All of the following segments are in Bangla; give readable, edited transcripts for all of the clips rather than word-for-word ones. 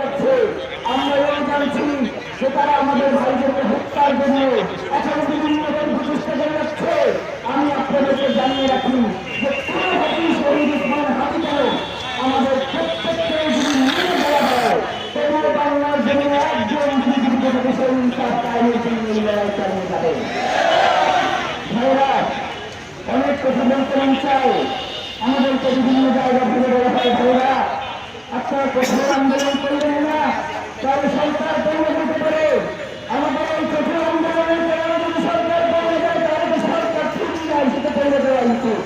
যাচ্ছে। আমরা এও জানছি যে তারা আমাদের ভাইদেরকে হত্যার জন্য এখন বিভিন্ন প্রচেষ্টা করে যাচ্ছে। আমি আপনাদেরকে জানিয়ে রাখি যে কোনো হাতি শহীদ উসমান হাতি কেন আমাদের প্রত্যেককে যদি নিয়ে যাওয়া হয় তবুও বাংলার জমিনে একজন যদি জীবিত থাকে সেই ইনসাফ কায়েমের জন্য লড়াই চালিয়ে যাবে। ভাইরা, অনেক কথা বলতে মন চাই, আমাদেরকে বিভিন্ন জায়গা থেকে বলা হয় ভাইরা আপনারা কঠোর আন্দোলন করলেন না, তাহলে সরকার পড়ে যেতে পারে। আমাদের এই কঠোর আন্দোলনের কারণে যদি সরকার পড়ে যায় তাহলে তো সরকার ঠিক নাই, সেটা পড়ে দেওয়া উচিত।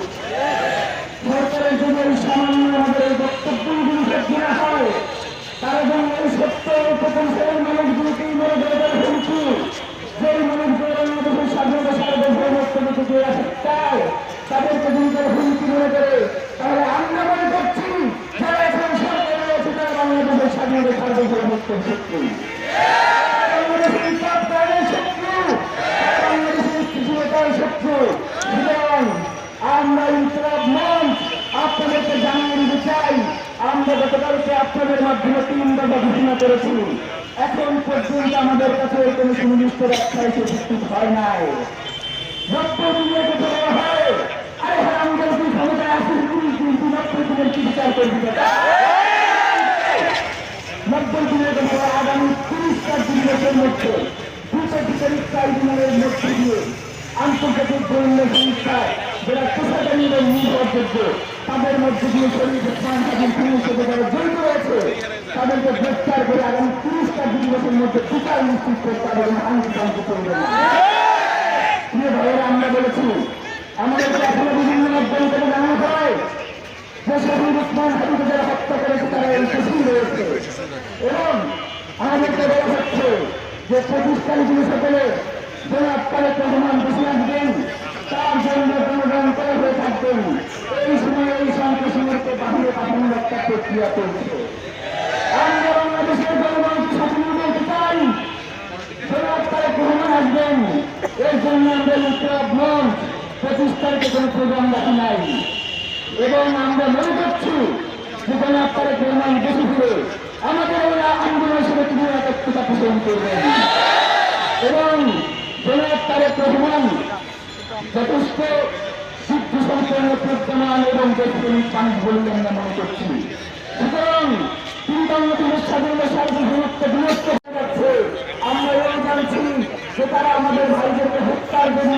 সরকারের জন্য সামান্য আমাদের এই বক্তব্যগুলি সত্যি না হয়, তার জন্য এই সত্য প্রথম শ্রেণীর মানুষগুলোকেই মনে দেওয়ার হুমকি, যেই মানুষগুলো বাংলাদেশের স্বাধীনতা সার্বভৌমত্ব থেকে আসতে চায় তাদেরকে যদি তারা হুমকি মনে করে, তাহলে আমরা মনে করছি যারা এখন সরকারে রয়েছে তারা বাংলাদেশের স্বাধীনতা সার্বভৌমত্বের শত্রু, বাংলাদেশের ইনসাফের শত্রু, বাংলাদেশের স্থিতিশীলতার শত্রু। সুতরাং আমরা ইনসাফ মঞ্চ আপনাদেরকে জানিয়ে দিতে চাই, আমরা গতকালকে আপনাদের মাধ্যমে 3 দফা ঘোষণা করেছি। এখন পর্যন্ত আমাদের কাছে কোনো সুনির্দিষ্ট ব্যাখ্যা এসে উপস্থিত হয় নাই। 90 দিনের কথা বলা হয়, আরে হ্যাঁ আমাদের কি ক্ষমতায় আসে 90 দিনের কি বিচার করবি? 90 দিনের কথা আগামী 30টা দিবসের মধ্যে 2 দিনের মধ্যে দিয়ে আন্তর্জাতিক গোয়েন্দা সংস্থায় যারা পেশাদারী এবং নির্ভরযোগ্য তাদের মধ্যে দিয়ে শরীর উসমান হাদির পুলিশ সাথে যারা জড়িত রয়েছে তাদেরকে গ্রেফতার করে আগামী 30টা দিবসের মধ্যে বিচার নিশ্চিত করতে হবে এবং আইনকান্ত করবে না। প্রিয় ভাইয়েরা, আমরা বলেছি আমাদেরকে এখনো বিভিন্ন মাধ্যম থেকে জানানো হয় যে শহীদ উসমান হাদিকে যারা হত্যা করেছে তারা এই দেশেই রয়েছে, এবং আমাদেরকে বলা হচ্ছে যে 25 তারিখে সকলে জনাব তারেক রহমান দেশে আসবেন, তার জন্য জনগণ তৈরি হয়ে থাকবেন। এই সময় এই সন্ত্রাসীদেরকে বাহিরে পাঠানোর একটা প্রক্রিয়া চলছে। আমরা বাংলাদেশের জনগণকে সচেতন করতে চাই, জনাব তারেক রহমান আসবেন, এর জন্য আমরা ইনসাফ মঞ্চ 25 তারিখে কোনো প্রোগ্রাম রাখি নাই, এবং আমরা মনে করছি যে জনাব তারেক রহমান দেশে ফিরে আমাদের এই আন্দোলনের সাথে তিনি একত্রতা পোষণ করবেন, এবং জনাব তারেক রহমান যথেষ্ট সিদ্ধ সম্পন্ন প্রজ্ঞামান এবং দেশপ্রেমিক মানুষ বললেন না মনে করছি। সুতরাং তিনি বাংলাদেশের স্বাধীনতা সার্বভৌমত্ব বিনষ্ট হয়ে যাচ্ছে। আমরা এও জানছি যে তারা আমাদের ভাইদেরকে হত্যার জন্য